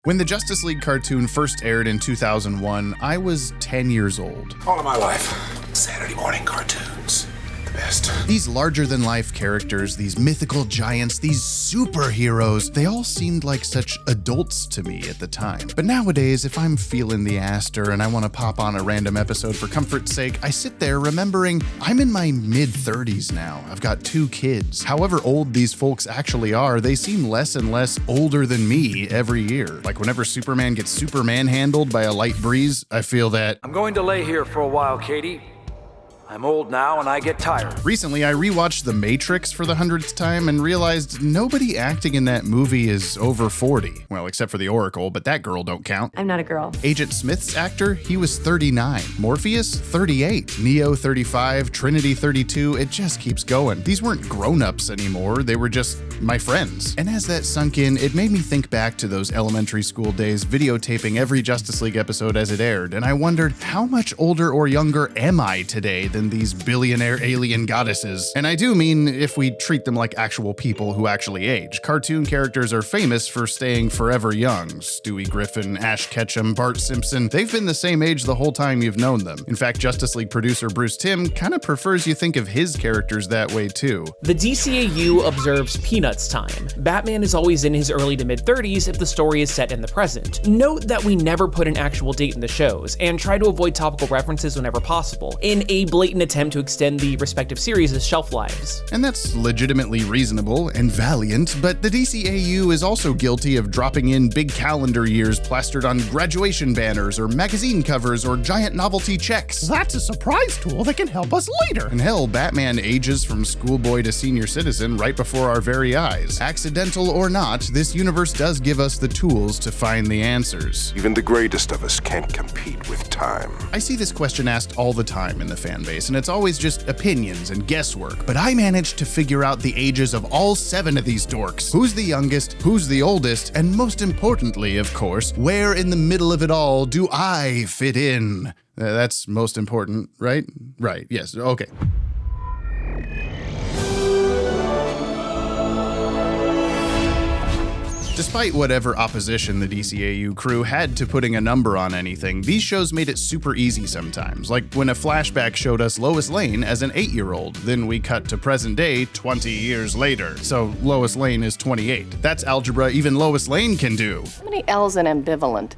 When the Justice League cartoon first aired in 2001, I was 10 years old. All of my life, Saturday morning cartoons. The best. These larger-than-life characters, these mythical giants, these superheroes, they all seemed like such adults to me at the time. But nowadays, if I'm feeling the Aster and I want to pop on a random episode for comfort's sake, I sit there remembering I'm in my mid-30s now. I've got 2 kids. However old these folks actually are, they seem less and less older than me every year. Like whenever Superman gets Superman handled by a light breeze, I feel that I'm going to lay here for a while, Katie. I'm old now and I get tired. Recently, I rewatched The Matrix for the 100th time and realized nobody acting in that movie is over 40. Well, except for the Oracle, but that girl don't count. I'm not a girl. Agent Smith's actor, he was 39. Morpheus, 38. Neo, 35. Trinity, 32. It just keeps going. These weren't grown-ups anymore. They were just my friends. And as that sunk in, it made me think back to those elementary school days videotaping every Justice League episode as it aired, and I wondered, how much older or younger am I today than these billionaire alien goddesses? And I do mean if we treat them like actual people who actually age. Cartoon characters are famous for staying forever young. Stewie Griffin, Ash Ketchum, Bart Simpson, they've been the same age the whole time you've known them. In fact, Justice League producer Bruce Timm kind of prefers you think of his characters that way too. The DCAU observes Peanuts time. Batman is always in his early to mid-30s if the story is set in the present. Note that we never put an actual date in the shows, and try to avoid topical references whenever possible, in a blatant attempt to extend the respective series' shelf lives. And that's legitimately reasonable and valiant, but the DCAU is also guilty of dropping in big calendar years plastered on graduation banners or magazine covers or giant novelty checks. That's a surprise tool that can help us later. And hell, Batman ages from schoolboy to senior citizen right before our very eyes. Accidental or not, this universe does give us the tools to find the answers. Even the greatest of us can't compete with time. I see this question asked all the time in the fan base, and it's always just opinions and guesswork, but I managed to figure out the ages of all 7 of these dorks. Who's the youngest, who's the oldest, and most importantly, of course, where in the middle of it all do I fit in? That's most important, right? Right, yes, okay. Despite whatever opposition the DCAU crew had to putting a number on anything, these shows made it super easy sometimes, like when a flashback showed us Lois Lane as an 8-year-old, then we cut to present day 20 years later. So Lois Lane is 28. That's algebra even Lois Lane can do. How many L's in ambivalent?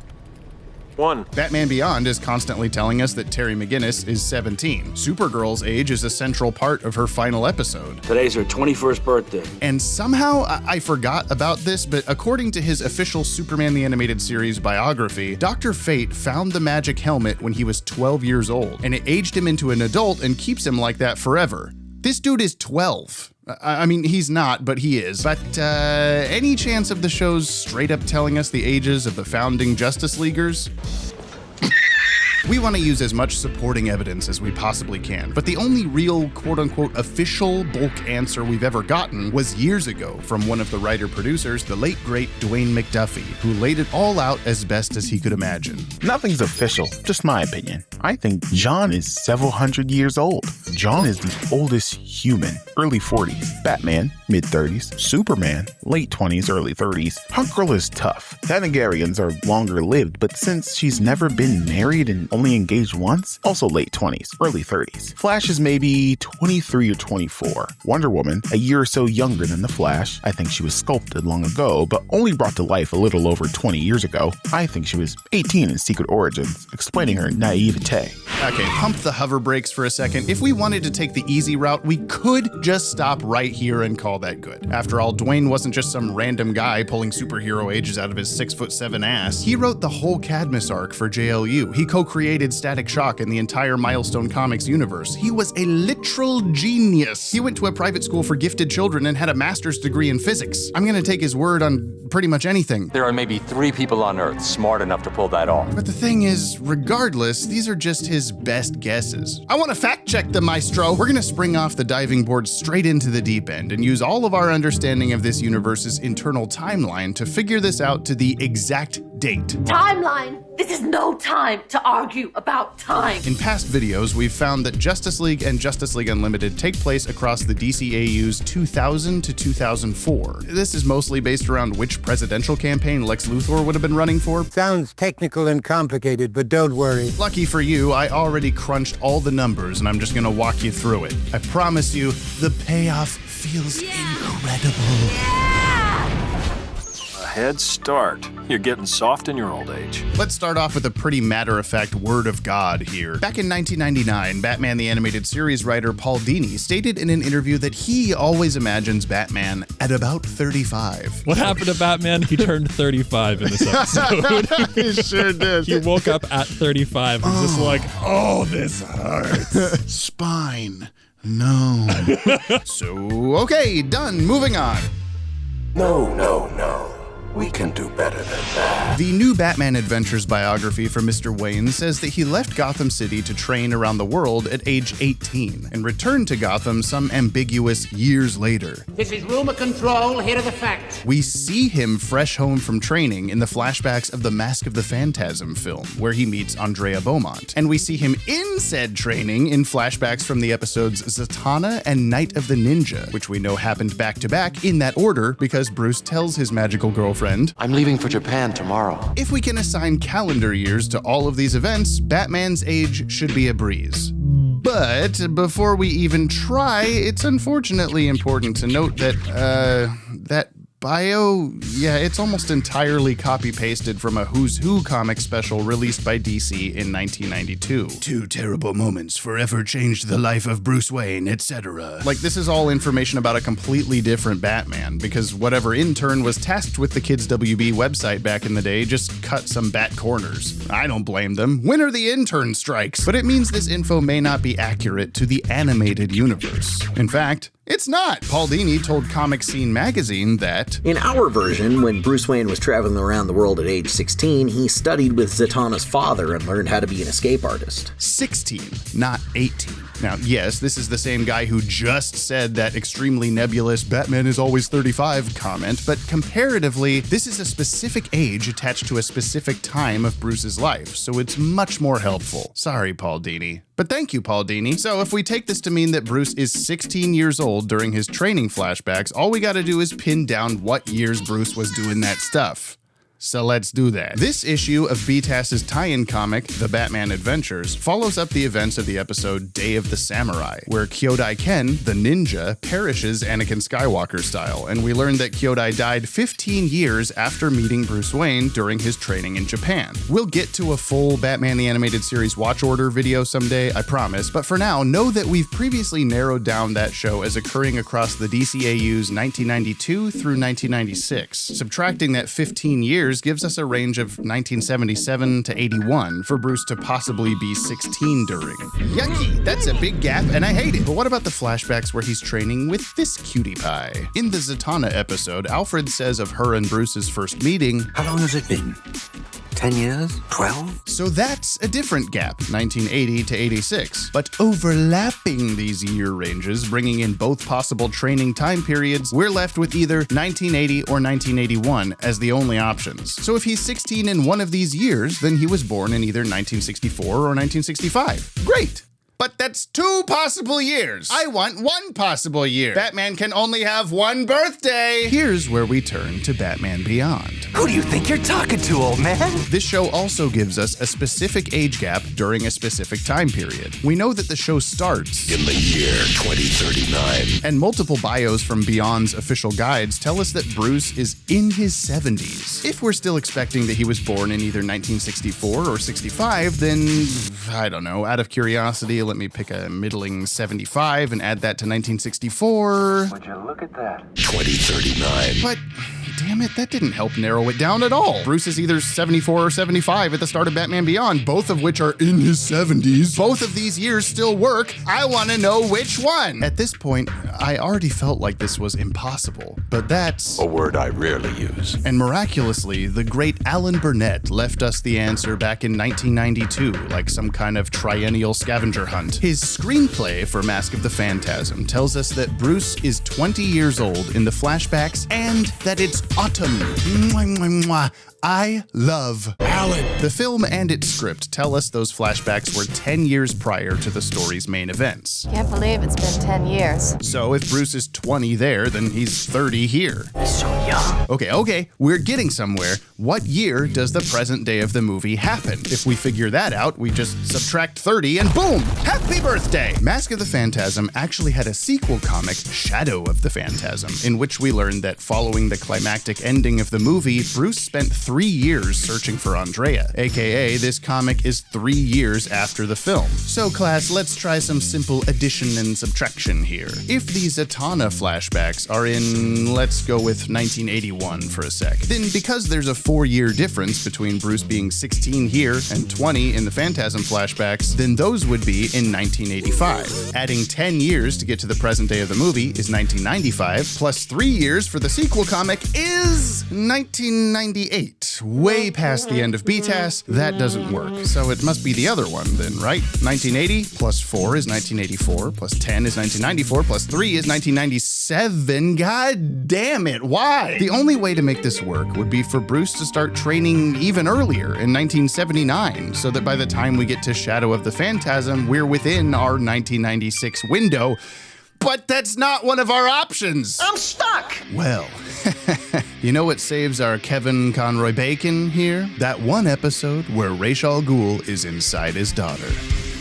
1. Batman Beyond is constantly telling us that Terry McGinnis is 17. Supergirl's age is a central part of her final episode. Today's her 21st birthday. And somehow, I forgot about this, but according to his official Superman the Animated Series biography, Dr. Fate found the magic helmet when he was 12 years old, and it aged him into an adult and keeps him like that forever. This dude is 12. I mean, he's not, but he is. But any chance of the shows straight up telling us the ages of the founding Justice Leaguers? We want to use as much supporting evidence as we possibly can, but the only real quote-unquote official bulk answer we've ever gotten was years ago from one of the writer-producers, the late great Dwayne McDuffie, who laid it all out as best as he could imagine. Nothing's official, just my opinion. I think John is several hundred years old. John is the oldest human, early 40s. Batman, mid-30s. Superman, late 20s, early 30s. Hawkgirl is tough. Thanagarians are longer lived, but since she's never been married and only engaged once, also late 20s, early 30s. Flash is maybe 23 or 24. Wonder Woman, a year or so younger than the Flash. I think she was sculpted long ago, but only brought to life a little over 20 years ago. I think she was 18 in Secret Origins, explaining her naivete. Okay, pump the hover brakes for a second. If we wanted to take the easy route, we could just stop right here and call that good. After all, Dwayne wasn't just some random guy pulling superhero ages out of his 6'7" ass. He wrote the whole Cadmus arc for JLU. He co-created Static Shock and the entire Milestone Comics universe. He was a literal genius. He went to a private school for gifted children and had a master's degree in physics. I'm gonna take his word on pretty much anything. There are maybe 3 people on Earth smart enough to pull that off. But the thing is, regardless, these are just his best guesses. I want to fact check them, Maestro. We're gonna spring off the diving board straight into the deep end and use all of our understanding of this universe's internal timeline to figure this out to the exact date. Timeline! This is no time to argue about time. In past videos, we've found that Justice League and Justice League Unlimited take place across the DCAU's 2000 to 2004. This is mostly based around which presidential campaign Lex Luthor would have been running for. Sounds technical and complicated, but don't worry. Lucky for you, I already crunched all the numbers and I'm just gonna walk you through it. I promise you, the payoff feels incredible. Head start. You're getting soft in your old age. Let's start off with a pretty matter-of-fact word of God here. Back in 1999, Batman the Animated Series writer Paul Dini stated in an interview that he always imagines Batman at about 35. What happened to Batman? He turned 35 in this episode. He sure did. He woke up at 35 and just like, oh, this hurts. Spine. No. So, okay, done. Moving on. No. We can do better than that. The new Batman Adventures biography from Mr. Wayne says that he left Gotham City to train around the world at age 18 and returned to Gotham some ambiguous years later. This is rumor control, here are the facts. We see him fresh home from training in the flashbacks of the Mask of the Phantasm film, where he meets Andrea Beaumont. And we see him in said training in flashbacks from the episodes Zatanna and Night of the Ninja, which we know happened back to back in that order because Bruce tells his magical girlfriend, I'm leaving for Japan tomorrow. if we can assign calendar years to all of these events, Batman's age should be a breeze. But before we even try, it's unfortunately important to note that, that bio, yeah, it's almost entirely copy-pasted from a Who's Who comic special released by DC in 1992. 2 terrible moments forever changed the life of Bruce Wayne, etc. Like, this is all information about a completely different Batman, because whatever intern was tasked with the Kids WB website back in the day just cut some bat corners. I don't blame them. When are the intern strikes? But it means this info may not be accurate to the animated universe. In fact, it's not. Paul Dini told Comic Scene magazine that, in our version, when Bruce Wayne was traveling around the world at age 16, he studied with Zatanna's father and learned how to be an escape artist. 16, not 18. Now, yes, this is the same guy who just said that extremely nebulous Batman is always 35 comment, but comparatively, this is a specific age attached to a specific time of Bruce's life, so it's much more helpful. Sorry, Paul Dini. But thank you, Paul Dini. So if we take this to mean that Bruce is 16 years old during his training flashbacks, all we gotta do is pin down what years Bruce was doing that stuff. So let's do that. This issue of BTAS's tie-in comic, The Batman Adventures, follows up the events of the episode Day of the Samurai, where Kyodai Ken, the ninja, perishes Anakin Skywalker style, and we learn that Kyodai died 15 years after meeting Bruce Wayne during his training in Japan. We'll get to a full Batman the Animated Series watch order video someday, I promise, but for now, know that we've previously narrowed down that show as occurring across the DCAU's 1992 through 1996. Subtracting that 15 years gives us a range of 1977 to 81 for Bruce to possibly be 16 during. Yucky, that's a big gap and I hate it. But what about the flashbacks where he's training with this cutie pie? In the Zatanna episode, Alfred says of her and Bruce's first meeting, How long has it been? 10 years? 12? So that's a different gap, 1980 to 86. But overlapping these year ranges, bringing in both possible training time periods, we're left with either 1980 or 1981 as the only options. So if he's 16 in one of these years, then he was born in either 1964 or 1965. Great! But that's 2 possible years. I want 1 possible year. Batman can only have 1 birthday. Here's where we turn to Batman Beyond. Who do you think you're talking to, old man? This show also gives us a specific age gap during a specific time period. We know that the show starts in the year 2039. And multiple bios from Beyond's official guides tell us that Bruce is in his 70s. If we're still expecting that he was born in either 1964 or 65, then, I don't know, out of curiosity, let me pick a middling 75 and add that to 1964. Would you look at that? 2039. But damn it, that didn't help narrow it down at all. Bruce is either 74 or 75 at the start of Batman Beyond, both of which are in his 70s. Both of these years still work. I want to know which one. At this point, I already felt like this was impossible, but that's a word I rarely use. And miraculously, the great Alan Burnett left us the answer back in 1992, like some kind of triennial scavenger hunt. His screenplay for Mask of the Phantasm tells us that Bruce is 20 years old in the flashbacks and that it's autumn. Mwah, mwah, mwah. I love Alan. The film and its script tell us those flashbacks were 10 years prior to the story's main events. Can't believe it's been 10 years. So if Bruce is 20 there, then he's 30 here. He's so young. Okay, we're getting somewhere. What year does the present day of the movie happen? If we figure that out, we just subtract 30 and boom, happy birthday! Mask of the Phantasm actually had a sequel comic, Shadow of the Phantasm, in which we learned that following the climactic ending of the movie, Bruce spent 3 years searching for Andrea, aka this comic is 3 years after the film. So class, let's try some simple addition and subtraction here. If the Zatanna flashbacks are in, let's go with 1981 for a sec, then because there's a 4-year difference between Bruce being 16 here and 20 in the Phantasm flashbacks, then those would be in 1985. Adding 10 years to get to the present day of the movie is 1995, plus 3 years for the sequel comic is 1998. Way past the end of BTAS, that doesn't work. So it must be the other one then, right? 1980 plus 4 is 1984, plus 10 is 1994, plus 3 is 1997. God damn it, why? The only way to make this work would be for Bruce to start training even earlier in 1979, so that by the time we get to Shadow of the Phantasm, we're within our 1996 window. But that's not one of our options. I'm stuck. Well, you know what saves our Kevin Conroy Bacon here? That one episode where Ra's al Ghul is inside his daughter.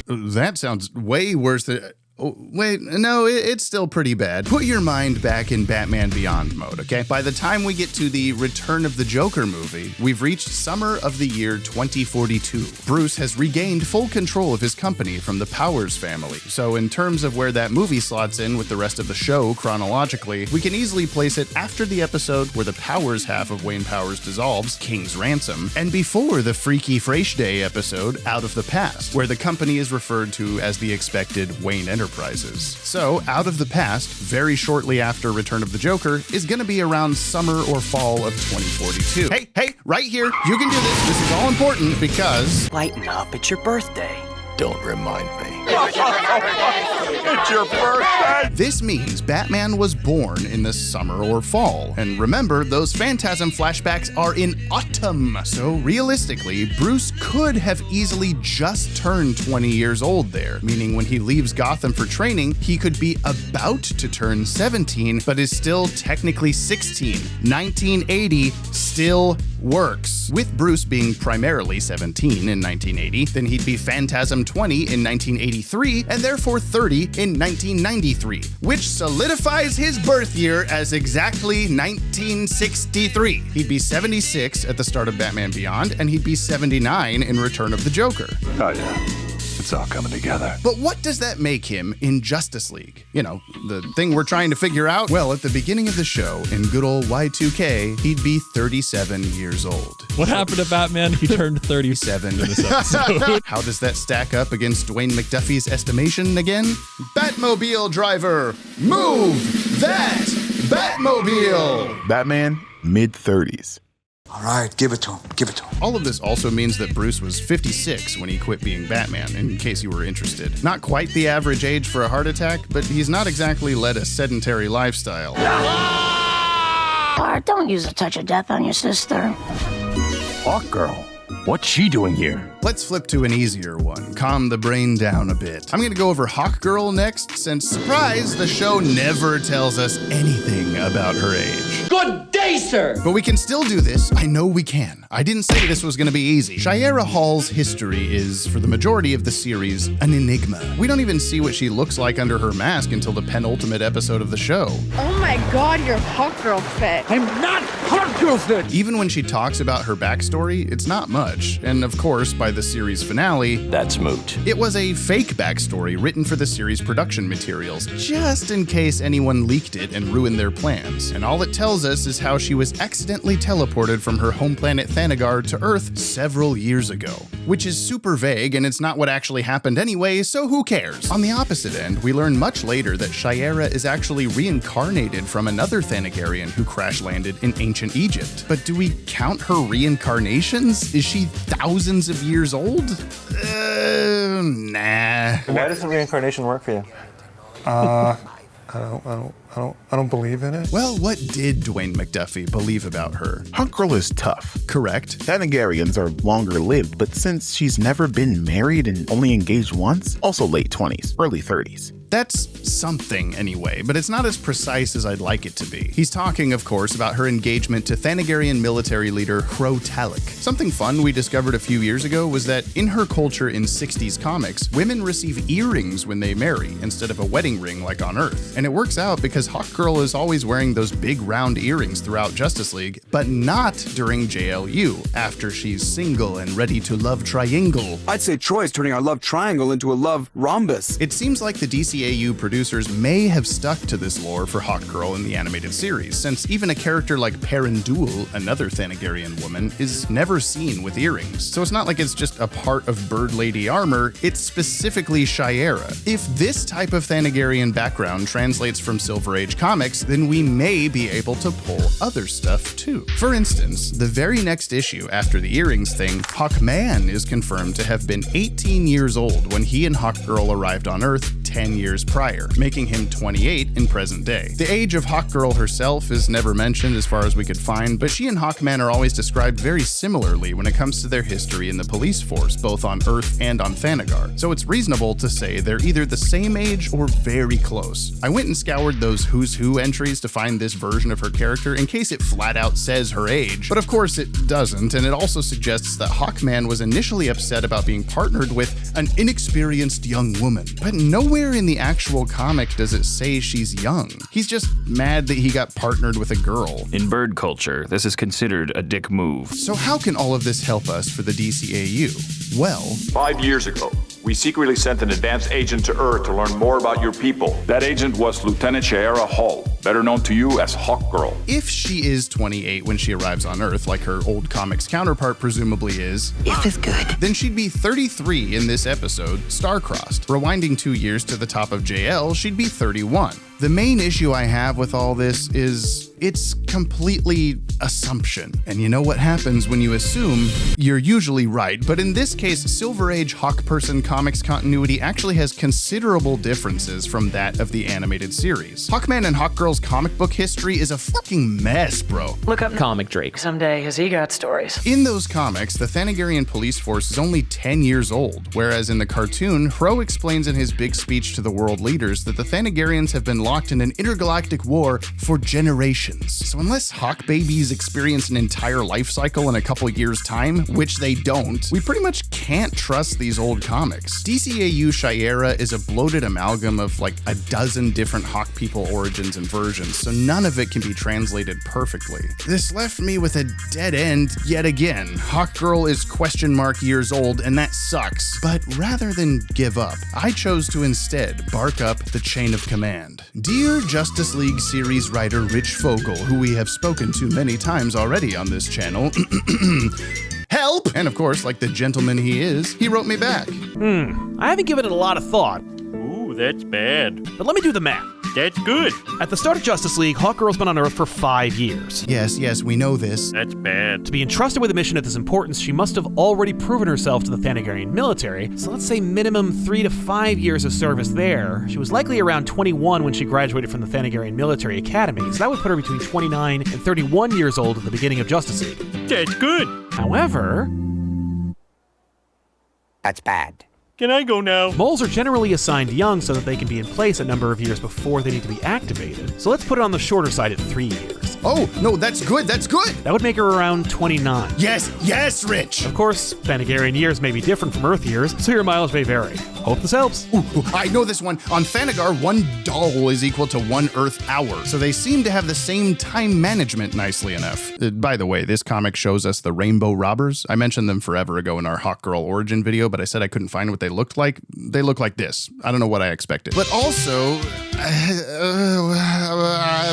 That sounds way worse than... Oh, wait, no, it's still pretty bad. Put your mind back in Batman Beyond mode, okay? By the time we get to the Return of the Joker movie, we've reached summer of the year 2042. Bruce has regained full control of his company from the Powers family. So in terms of where that movie slots in with the rest of the show chronologically, we can easily place it after the episode where the Powers half of Wayne Powers dissolves, King's Ransom, and before the Freaky Fresh Day episode, Out of the Past, where the company is referred to as the expected Wayne Enterprises. So, Out of the Past, very shortly after Return of the Joker, is gonna be around summer or fall of 2042. Hey, right here, you can do this. This is all important because... Lighten up, it's your birthday. Don't remind me. It's your birthday! This means Batman was born in the summer or fall. And remember, those Phantasm flashbacks are in autumn. So realistically, Bruce could have easily just turned 20 years old there, meaning when he leaves Gotham for training, he could be about to turn 17, but is still technically 16. 1980 still works. With Bruce being primarily 17 in 1980, then he'd be Phantasm 20 in 1983, and therefore 30 in 1993, which solidifies his birth year as exactly 1963. He'd be 76 at the start of Batman Beyond, and he'd be 79 in Return of the Joker. Oh yeah. It's all coming together. But what does that make him in Justice League? You know, the thing we're trying to figure out? Well, at the beginning of the show, in good old Y2K, he'd be 37 years old. What happened to Batman? He turned 37 in this episode. How does that stack up against Dwayne McDuffie's estimation again? Batmobile driver, move that Batmobile! Batman, mid-30s. All right, give it to him. All of this also means that Bruce was 56 when he quit being Batman, in case you were interested. Not quite the average age for a heart attack, but he's not exactly led a sedentary lifestyle. Bart, don't use a touch of death on your sister. Hawkgirl, what's she doing here? Let's flip to an easier one. Calm the brain down a bit. I'm gonna go over Hawkgirl next, since, surprise, the show never tells us anything about her age. Good day, sir! But we can still do this. I know we can. I didn't say this was gonna be easy. Shayera Hol's history is, for the majority of the series, an enigma. We don't even see what she looks like under her mask until the penultimate episode of the show. Oh my god, you're Hawkgirl fit. I'm not Hawkgirl fit! Even when she talks about her backstory, it's not much. And of course, by the series finale, that's moot. It was a fake backstory written for the series production materials, just in case anyone leaked it and ruined their plans. And all it tells us is how she was accidentally teleported from her home planet Thanagar to Earth several years ago, which is super vague and it's not what actually happened anyway, so who cares? On the opposite end, we learn much later that Shayera is actually reincarnated from another Thanagarian who crash-landed in ancient Egypt. But do we count her reincarnations? Is she thousands of years old? Nah. Why doesn't reincarnation work for you? I don't believe in it. Well, what did Dwayne McDuffie believe about her? Hawkgirl is tough. Correct. Thanagarians are longer lived, but since she's never been married and only engaged once, also late 20s, early 30s. That's something anyway, but it's not as precise as I'd like it to be. He's talking, of course, about her engagement to Thanagarian military leader Hro Talik. Something fun we discovered a few years ago was that in her culture in 60s comics, women receive earrings when they marry instead of a wedding ring like on Earth. And it works out because Hawkgirl is always wearing those big round earrings throughout Justice League, but not during JLU, after she's single and ready to love triangle. I'd say Troy's turning our love triangle into a love rhombus. It seems like the DCAU producers may have stuck to this lore for Hawkgirl in the animated series, since even a character like Perindul, another Thanagarian woman, is never seen with earrings. So it's not like it's just a part of Bird Lady armor, it's specifically Shayera. If this type of Thanagarian background translates from Silver Age comics, then we may be able to pull other stuff too. For instance, the very next issue after the earrings thing, Hawkman is confirmed to have been 18 years old when he and Hawkgirl arrived on Earth 10 years prior, making him 28 in present day. The age of Hawkgirl herself is never mentioned as far as we could find, but she and Hawkman are always described very similarly when it comes to their history in the police force, both on Earth and on Thanagar. So it's reasonable to say they're either the same age or very close. I went and scoured those Who's Who entries to find this version of her character in case it flat out says her age, but of course it doesn't, and it also suggests that Hawkman was initially upset about being partnered with an inexperienced young woman, but nowhere in the actual comic does it say she's young. He's just mad that he got partnered with a girl. In bird culture, this is considered a dick move. So how can all of this help us for the DCAU? Well, 5 years ago, we secretly sent an advanced agent to Earth to learn more about your people. That agent was Lieutenant Shayera Hol, better known to you as Hawkgirl. If she is 28 when she arrives on Earth, like her old comics counterpart presumably is, if it's good, then she'd be 33 in this episode, star-crossed. Rewinding 2 years to the top of JL, she'd be 31. The main issue I have with all this is it's completely assumption. And you know what happens when you assume? You're usually right, but in this case, Silver Age Hawkperson comics continuity actually has considerable differences from that of the animated series. Hawkman and Hawkgirl's comic book history is a fucking mess, bro. Look up Comic Drake. Someday, has he got stories? In those comics, the Thanagarian police force is only 10 years old, whereas in the cartoon, Hro explains in his big speech to the world leaders that the Thanagarians have been locked in an intergalactic war for generations. So unless Hawk babies experience an entire life cycle in a couple years' time, which they don't, we pretty much can't trust these old comics. DCAU Shayera is a bloated amalgam of like a dozen different Hawk people origins and versions, so none of it can be translated perfectly. This left me with a dead end yet again. Hawkgirl is years old, and that sucks. But rather than give up, I chose to instead bark up the chain of command. Dear Justice League series writer Rich Fogel, who we have spoken to many times already on this channel, help! And of course, like the gentleman he is, he wrote me back. I haven't given it a lot of thought. Ooh, that's bad. But let me do the math. That's good. At the start of Justice League, Hawkgirl's been on Earth for 5 years. Yes, we know this. That's bad. To be entrusted with a mission of this importance, she must have already proven herself to the Thanagarian military, so let's say minimum 3 to 5 years of service there. She was likely around 21 when she graduated from the Thanagarian Military Academy, so that would put her between 29 and 31 years old at the beginning of Justice League. That's good. However... that's bad. Can I go now? Moles are generally assigned young so that they can be in place a number of years before they need to be activated. So let's put it on the shorter side at 3 years. Oh, no, that's good. That would make her around 29. Yes, Rich. Of course, Thanagarian years may be different from Earth years, so your mileage may vary. Hope this helps. Ooh, I know this one. On Thanagar, 1 doll is equal to 1 Earth hour, so they seem to have the same time management nicely enough. By the way, this comic shows us the Rainbow Robbers. I mentioned them forever ago in our Hawkgirl origin video, but I said I couldn't find what they looked like. They look like this. I don't know what I expected. But also,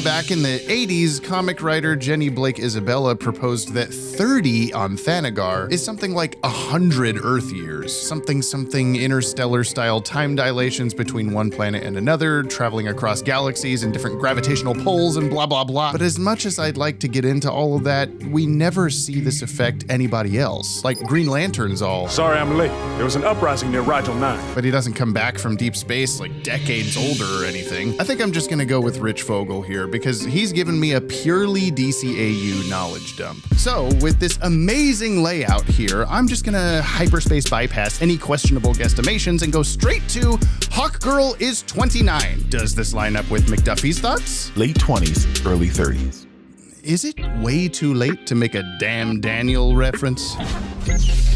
back in the 80s, comic writer Jenny Blake Isabella proposed that 30 on Thanagar is something like 100 Earth years. Something interstellar-style time dilations between one planet and another, traveling across galaxies and different gravitational poles and blah, blah, blah. But as much as I'd like to get into all of that, we never see this affect anybody else. Like Green Lantern's all... Sorry I'm late. There was an uprising near Rigel 9. But he doesn't come back from deep space like decades older or anything. everything, I think I'm just gonna go with Rich Fogel here because he's given me a purely DCAU knowledge dump. So with this amazing layout here, I'm just gonna hyperspace bypass any questionable guesstimations and go straight to Hawkgirl is 29. Does this line up with McDuffie's thoughts? Late 20s, early 30s. Is it way too late to make a damn Daniel reference?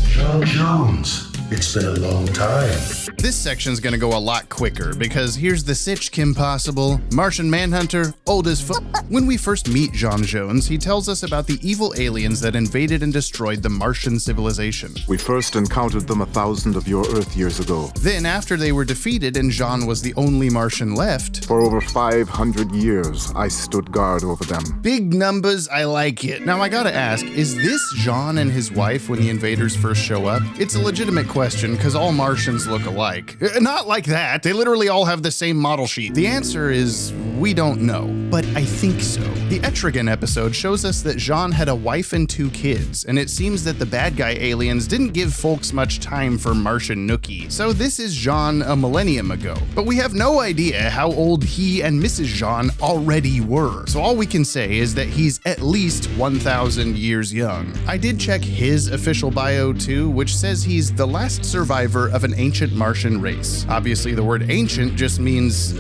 John Jones. It's been a long time. This section's gonna go a lot quicker because here's the sitch, Kim Possible. Martian Manhunter, old as fuck. When we first meet John Jones, he tells us about the evil aliens that invaded and destroyed the Martian civilization. We first encountered them 1,000 of your Earth years ago. Then, after they were defeated and John was the only Martian left, for over 500 years, I stood guard over them. Big numbers, I like it. Now, I gotta ask, is this John and his wife when the invaders first show up? It's a legitimate question, because all Martians look alike. Not like that. They literally all have the same model sheet. The answer is, we don't know, but I think so. The Etrigan episode shows us that Jean had a wife and 2 kids, and it seems that the bad guy aliens didn't give folks much time for Martian Nookie, so this is Jean a millennium ago. But we have no idea how old he and Mrs. Jean already were, so all we can say is that he's at least 1,000 years young. I did check his official bio too, which says he's the last survivor of an ancient Martian race. Obviously the word ancient just means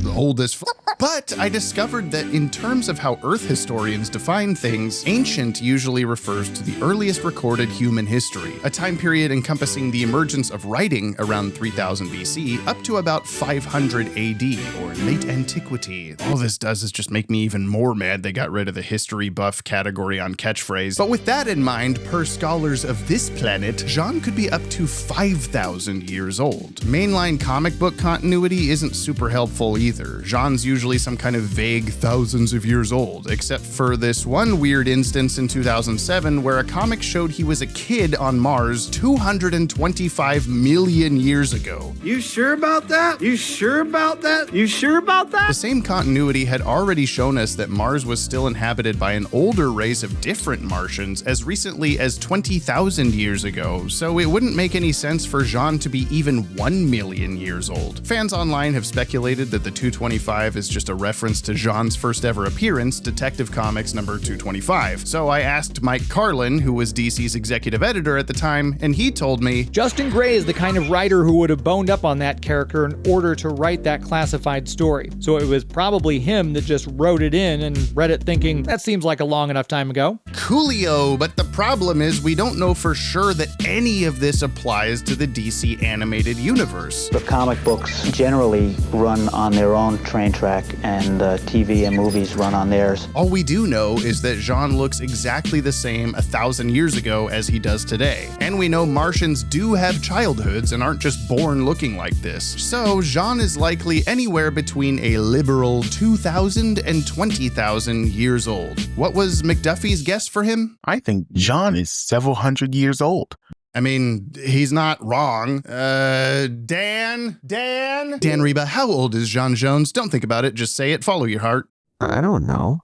old as fuck. But I discovered that in terms of how Earth historians define things, ancient usually refers to the earliest recorded human history, a time period encompassing the emergence of writing around 3000 BC up to about 500 AD, or late antiquity. All this does is just make me even more mad they got rid of the history buff category on catchphrase. But with that in mind, per scholars of this planet, Jean could be up to 5,000 years old. Mainline comic book continuity isn't super helpful either. Jean's usually some kind of vague thousands of years old, except for this one weird instance in 2007 where a comic showed he was a kid on Mars 225 million years ago. You sure about that? You sure about that? You sure about that? The same continuity had already shown us that Mars was still inhabited by an older race of different Martians as recently as 20,000 years ago, so it wouldn't make any sense for Jean to be even 1 million years old. Fans online have speculated that the 225 is just a reference to Jean's first ever appearance, Detective Comics number 225. So I asked Mike Carlin, who was DC's executive editor at the time, and he told me, Justin Gray is the kind of writer who would have boned up on that character in order to write that classified story. So it was probably him that just wrote it in and read it thinking, that seems like a long enough time ago. Coolio, but the problem is we don't know for sure that any of this applies to the DC animated universe. The comic books generally run on their own train track, and TV and movies run on theirs. All we do know is that Jean looks exactly the same 1,000 years ago as he does today. And we know Martians do have childhoods and aren't just born looking like this. So Jean is likely anywhere between a liberal 2,000 and 20,000 years old. What was McDuffie's guess for him? I think Jean is several hundred years old. I mean, he's not wrong. Dan Reba, how old is John Jones? Don't think about it, just say it, follow your heart. I don't know.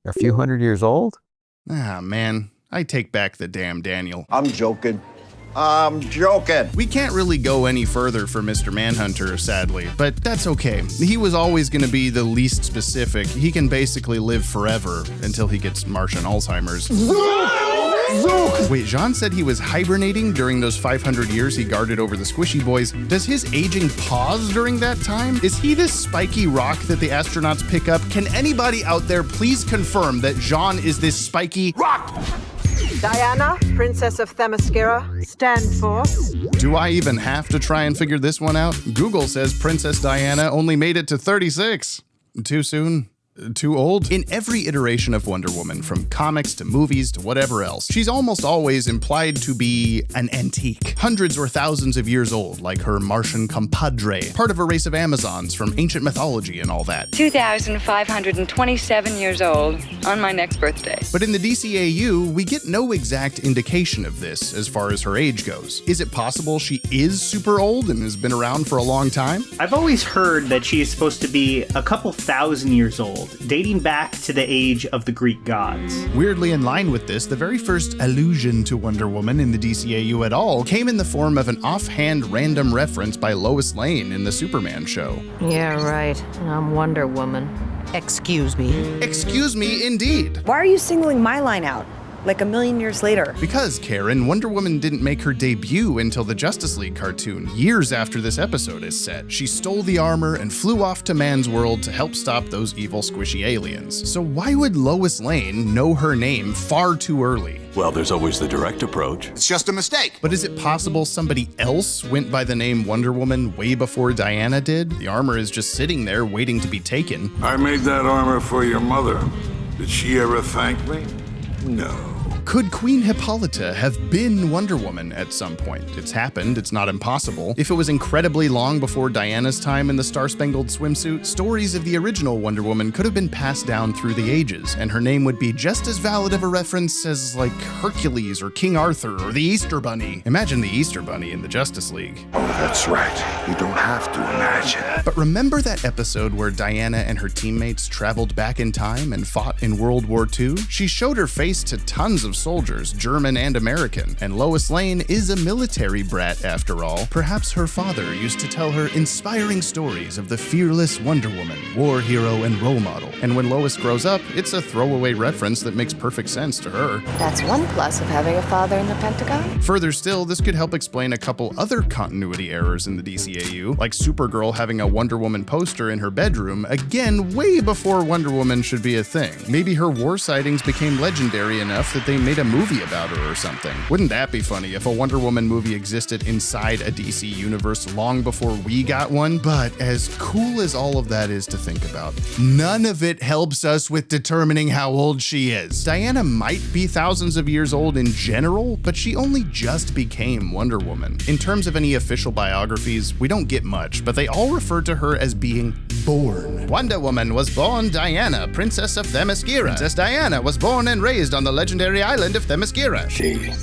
A few hundred years old? Ah, man, I take back the damn Daniel. I'm joking. We can't really go any further for Mr. Manhunter, sadly, but that's okay. He was always going to be the least specific. He can basically live forever until he gets Martian Alzheimer's. Wait, Jean said he was hibernating during those 500 years he guarded over the Squishy Boys. Does his aging pause during that time? Is he this spiky rock that the astronauts pick up? Can anybody out there please confirm that Jean is this spiky rock? Diana, Princess of Themyscira, stand forth. Do I even have to try and figure this one out? Google says Princess Diana only made it to 36. Too soon? Too old? In every iteration of Wonder Woman, from comics to movies to whatever else, she's almost always implied to be an antique, hundreds or thousands of years old, like her Martian compadre, part of a race of Amazons from ancient mythology and all that. 2,527 years old on my next birthday. But in the DCAU, we get no exact indication of this as far as her age goes. Is it possible she is super old and has been around for a long time? I've always heard that she is supposed to be a couple thousand years old. world, dating back to the age of the Greek gods. Weirdly in line with this, the very first allusion to Wonder Woman in the DCAU at all came in the form of an offhand random reference by Lois Lane in the Superman show. Yeah, right. I'm Wonder Woman. Excuse me. Excuse me, indeed. Why are you singling my line out? Like a million years later. Because, Karen, Wonder Woman didn't make her debut until the Justice League cartoon, years after this episode is set. She stole the armor and flew off to man's world to help stop those evil squishy aliens. So why would Lois Lane know her name far too early? Well, there's always the direct approach. It's just a mistake. But is it possible somebody else went by the name Wonder Woman way before Diana did? The armor is just sitting there waiting to be taken. I made that armor for your mother. Did she ever thank me? No. Could Queen Hippolyta have been Wonder Woman at some point? It's happened, it's not impossible. If it was incredibly long before Diana's time in the Star-Spangled Swimsuit, stories of the original Wonder Woman could have been passed down through the ages, and her name would be just as valid of a reference as, like, Hercules or King Arthur or the Easter Bunny. Imagine the Easter Bunny in the Justice League. Oh, that's right. You don't have to imagine. But remember that episode where Diana and her teammates traveled back in time and fought in World War II? She showed her face to tons of soldiers, German and American, and Lois Lane is a military brat after all. Perhaps her father used to tell her inspiring stories of the fearless Wonder Woman, war hero and role model. And when Lois grows up, it's a throwaway reference that makes perfect sense to her. That's one plus of having a father in the Pentagon. Further still, this could help explain a couple other continuity errors in the DCAU, like Supergirl having a Wonder Woman poster in her bedroom, again way before Wonder Woman should be a thing. Maybe her war sightings became legendary enough that they made a movie about her or something. Wouldn't that be funny if a Wonder Woman movie existed inside a DC universe long before we got one? But as cool as all of that is to think about, none of it helps us with determining how old she is. Diana might be thousands of years old in general, but she only just became Wonder Woman. In terms of any official biographies, we don't get much, but they all refer to her as being born. Wonder Woman was born Diana, Princess of Themyscira. Princess Diana was born and raised on the legendary island of Themyscira. She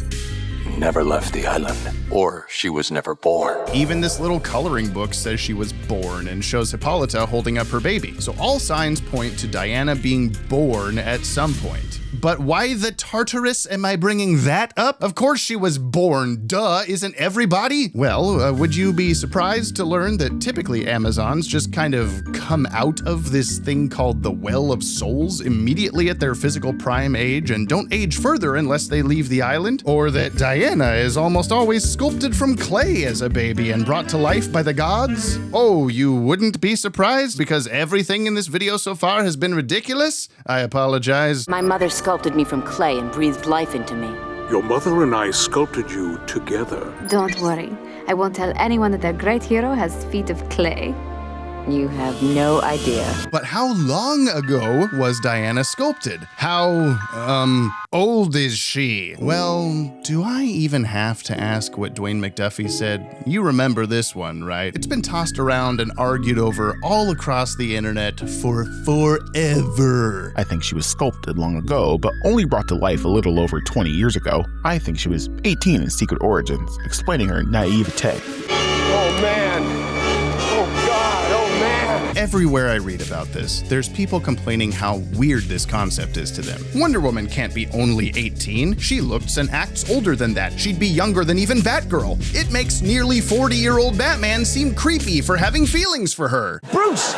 never left the island, or she was never born. Even this little coloring book says she was born and shows Hippolyta holding up her baby. So all signs point to Diana being born at some point. But why the Tartarus am I bringing that up? Of course she was born, duh, isn't everybody? Well, would you be surprised to learn that typically Amazons just kind of come out of this thing called the Well of Souls immediately at their physical prime age and don't age further unless they leave the island? Or that Diana is almost always sculpted from clay as a baby and brought to life by the gods? Oh, you wouldn't be surprised because everything in this video so far has been ridiculous? I apologize. My mother sculpted me from clay and breathed life into me. Your mother and I sculpted you together. Don't worry. I won't tell anyone that their great hero has feet of clay. You have no idea. But how long ago was Diana sculpted? How, old is she? Well, do I even have to ask what Dwayne McDuffie said? You remember this one, right? It's been tossed around and argued over all across the internet for forever. I think she was sculpted long ago, but only brought to life a little over 20 years ago. I think she was 18 in Secret Origins, explaining her naivete. Oh, man. Everywhere I read about this, there's people complaining how weird this concept is to them. Wonder Woman can't be only 18. She looks and acts older than that. She'd be younger than even Batgirl. It makes nearly 40-year-old Batman seem creepy for having feelings for her. Bruce!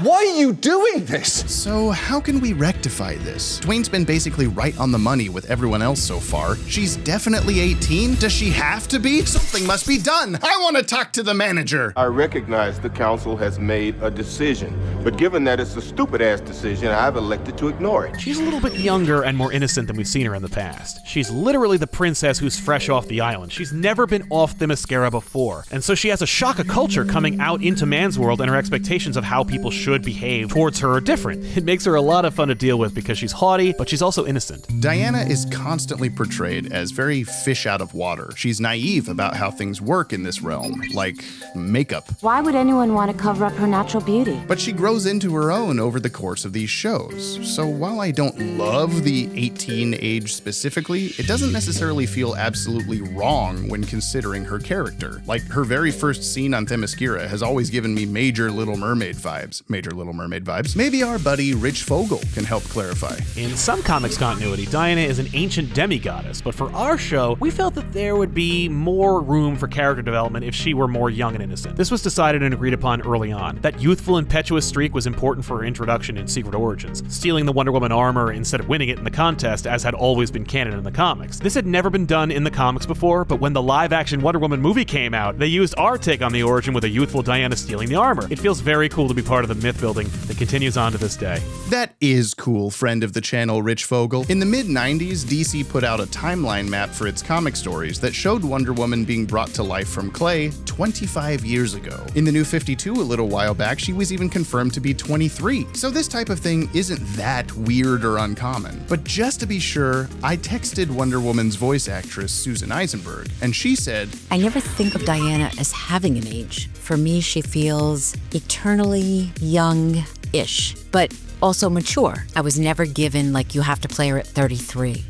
Why are you doing this? So how can we rectify this? Dwayne's been basically right on the money with everyone else so far. She's definitely 18. Does she have to be? Something must be done. I want to talk to the manager. I recognize the council has made a decision, but given that it's a stupid-ass decision, I've elected to ignore it. She's a little bit younger and more innocent than we've seen her in the past. She's literally the princess who's fresh off the island. She's never been off Themyscira before, and so she has a shock of culture coming out into man's world, and her expectations of how people should behave towards her are different. It makes her a lot of fun to deal with because she's haughty, but she's also innocent. Diana is constantly portrayed as very fish out of water. She's naive about how things work in this realm, like makeup. Why would anyone want to cover up her natural beauty? But she grows into her own over the course of these shows. So while I don't love the 18 age specifically, it doesn't necessarily feel absolutely wrong when considering her character. Like her very first scene on Themyscira has always given me major Little Mermaid vibes. major Little Mermaid vibes. Maybe our buddy Rich Fogel can help clarify. In some comics continuity, Diana is an ancient demigoddess, but for our show, we felt that there would be more room for character development if she were more young and innocent. This was decided and agreed upon early on. That youthful, impetuous streak was important for her introduction in Secret Origins, stealing the Wonder Woman armor instead of winning it in the contest, as had always been canon in the comics. This had never been done in the comics before, but when the live-action Wonder Woman movie came out, they used our take on the origin with a youthful Diana stealing the armor. It feels very cool to be part of the myth building that continues on to this day. That is cool, friend of the channel Rich Fogel. In the mid-90s, DC put out a timeline map for its comic stories that showed Wonder Woman being brought to life from clay 25 years ago. In the New 52 a little while back, she was even confirmed to be 23. So this type of thing isn't that weird or uncommon. But just to be sure, I texted Wonder Woman's voice actress Susan Eisenberg, and she said, I never think of Diana as having an age. For me, she feels eternally young-ish, but also mature. I was never given, like, you have to play her at 33.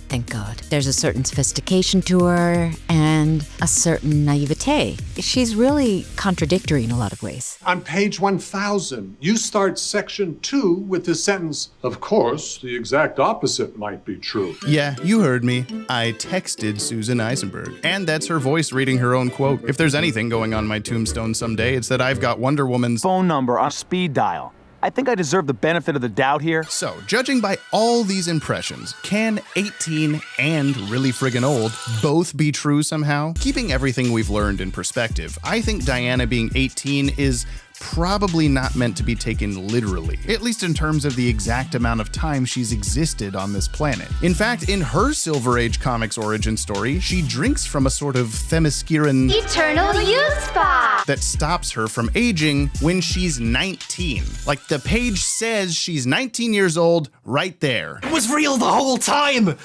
Thank God. There's a certain sophistication to her and a certain naivete. She's really contradictory in a lot of ways. On page 1000, you start section 2 with the sentence, of course, the exact opposite might be true. Yeah, you heard me. I texted Susan Eisenberg. And that's her voice reading her own quote. If there's anything going on my tombstone someday, it's that I've got Wonder Woman's phone number on speed dial. I think I deserve the benefit of the doubt here. So, judging by all these impressions, can 18 and really friggin' old both be true somehow? Keeping everything we've learned in perspective, I think Diana being 18 is probably not meant to be taken literally, at least in terms of the exact amount of time she's existed on this planet. In fact, in her Silver Age comics origin story, she drinks from a sort of Themysciran eternal youth spot that stops her from aging when she's 19. Like, the page says she's 19 years old right there. It was real the whole time!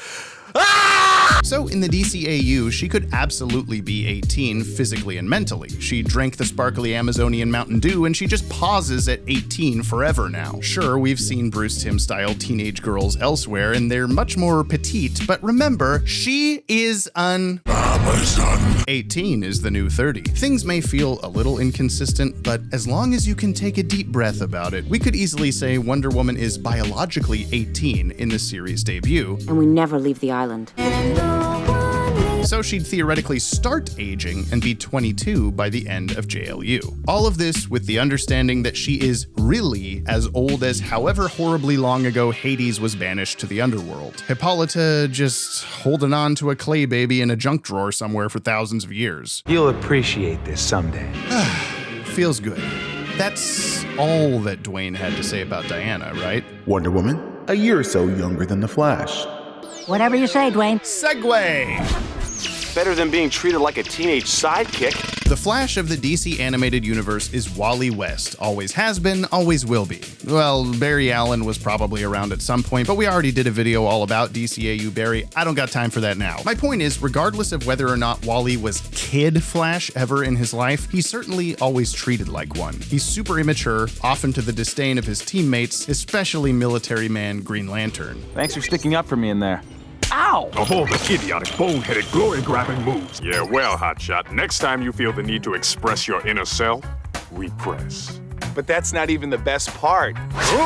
So in the DCAU, she could absolutely be 18 physically and mentally. She drank the sparkly Amazonian Mountain Dew and she just pauses at 18 forever now. Sure, we've seen Bruce Timm-style teenage girls elsewhere and they're much more petite, but remember, she is an Amazon. 18 is the new 30. Things may feel a little inconsistent, but as long as you can take a deep breath about it, we could easily say Wonder Woman is biologically 18 in the series debut. And we never leave the island. So she'd theoretically start aging and be 22 by the end of JLU. All of this with the understanding that she is really as old as however horribly long ago Hades was banished to the underworld. Hippolyta just holding on to a clay baby in a junk drawer somewhere for thousands of years. You'll appreciate this someday. Feels good. That's all that Dwayne had to say about Diana, right? Wonder Woman, a year or so younger than the Flash. Whatever you say, Dwayne. Segway! Better than being treated like a teenage sidekick. The Flash of the DC animated universe is Wally West. Always has been, always will be. Well, Barry Allen was probably around at some point, but we already did a video all about DCAU Barry. I don't got time for that now. My point is, regardless of whether or not Wally was Kid Flash ever in his life, he's certainly always treated like one. He's super immature, often to the disdain of his teammates, especially military man Green Lantern. Thanks for sticking up for me in there. Ow! Of all the idiotic, boneheaded, glory-grabbing moves. Yeah, well, Hotshot, next time you feel the need to express your inner self, repress. But that's not even the best part.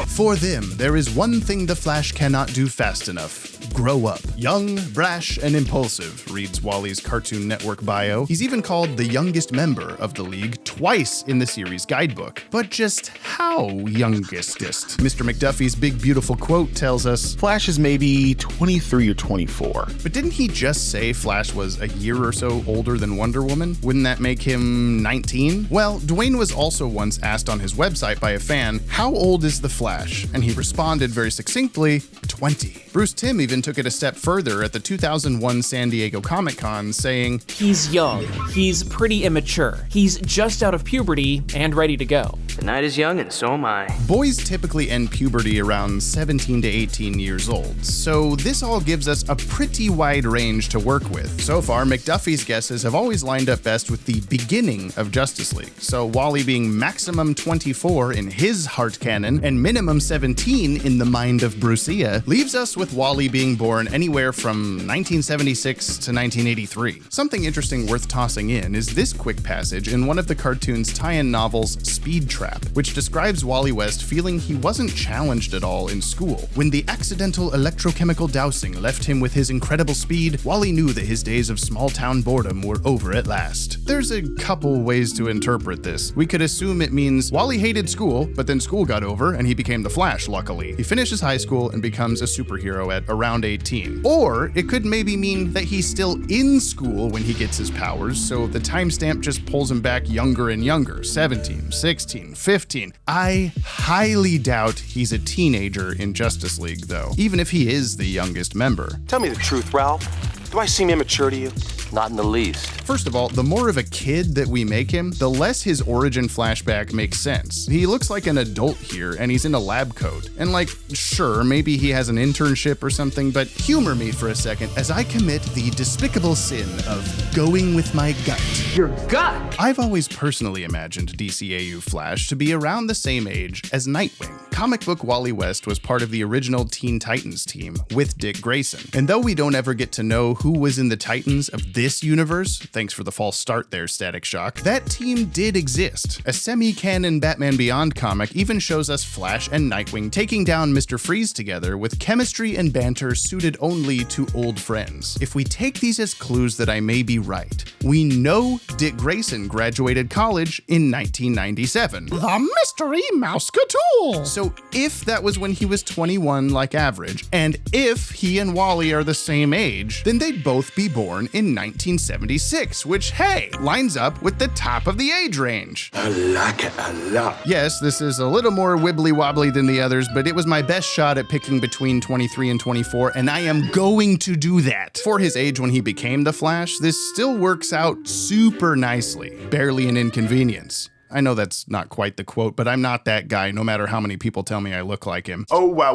For them, there is one thing the Flash cannot do fast enough. Grow up. Young, brash, and impulsive, reads Wally's Cartoon Network bio. He's even called the youngest member of the League twice in the series guidebook. But just how youngestest? Mr. McDuffie's big beautiful quote tells us, Flash is maybe 23 or 24. But didn't he just say Flash was a year or so older than Wonder Woman? Wouldn't that make him 19? Well, Dwayne was also once asked on his website by a fan, how old is the Flash? And he responded very succinctly, 20. Bruce Timm even took it a step further at the 2001 San Diego Comic-Con, saying, he's young, he's pretty immature, he's just out of puberty and ready to go. The night is young and so am I. Boys typically end puberty around 17 to 18 years old, so this all gives us a pretty wide range to work with. So far, McDuffie's guesses have always lined up best with the beginning of Justice League, so Wally being maximum 20 24 in his heart canon and minimum 17 in the mind of Brucia, leaves us with Wally being born anywhere from 1976 to 1983. Something interesting worth tossing in is this quick passage in one of the cartoon's tie-in novels, Speed Trap, which describes Wally West feeling he wasn't challenged at all in school. When the accidental electrochemical dousing left him with his incredible speed, Wally knew that his days of small-town boredom were over at last. There's a couple ways to interpret this. We could assume it means Wally hated school, but then school got over and he became the Flash, luckily. He finishes high school and becomes a superhero at around 18. Or it could maybe mean that he's still in school when he gets his powers, so the timestamp just pulls him back younger and younger, 17, 16, 15. I highly doubt he's a teenager in Justice League, though, even if he is the youngest member. Tell me the truth, Ralph. Do I seem immature to you? Not in the least. First of all, the more of a kid that we make him, the less his origin flashback makes sense. He looks like an adult here, and he's in a lab coat. And like, sure, maybe he has an internship or something, but humor me for a second as I commit the despicable sin of going with my gut. Your gut? I've always personally imagined DCAU Flash to be around the same age as Nightwing. Comic book Wally West was part of the original Teen Titans team with Dick Grayson. And though we don't ever get to know who was in the Titans of this universe, thanks for the false start there, Static Shock, that team did exist. A semi-canon Batman Beyond comic even shows us Flash and Nightwing taking down Mr. Freeze together with chemistry and banter suited only to old friends. If we take these as clues that I may be right, we know Dick Grayson graduated college in 1997. The Mystery Mousecatool! So if that was when he was 21 like Average, and if he and Wally are the same age, then they'd both be born in 1976, which, hey, lines up with the top of the age range. I like it a lot. Yes, this is a little more wibbly-wobbly than the others, but it was my best shot at picking between 23 and 24, and I am going to do that. For his age when he became the Flash, this still works out super nicely. Barely an inconvenience. I know that's not quite the quote, but I'm not that guy, no matter how many people tell me I look like him. Oh, wow.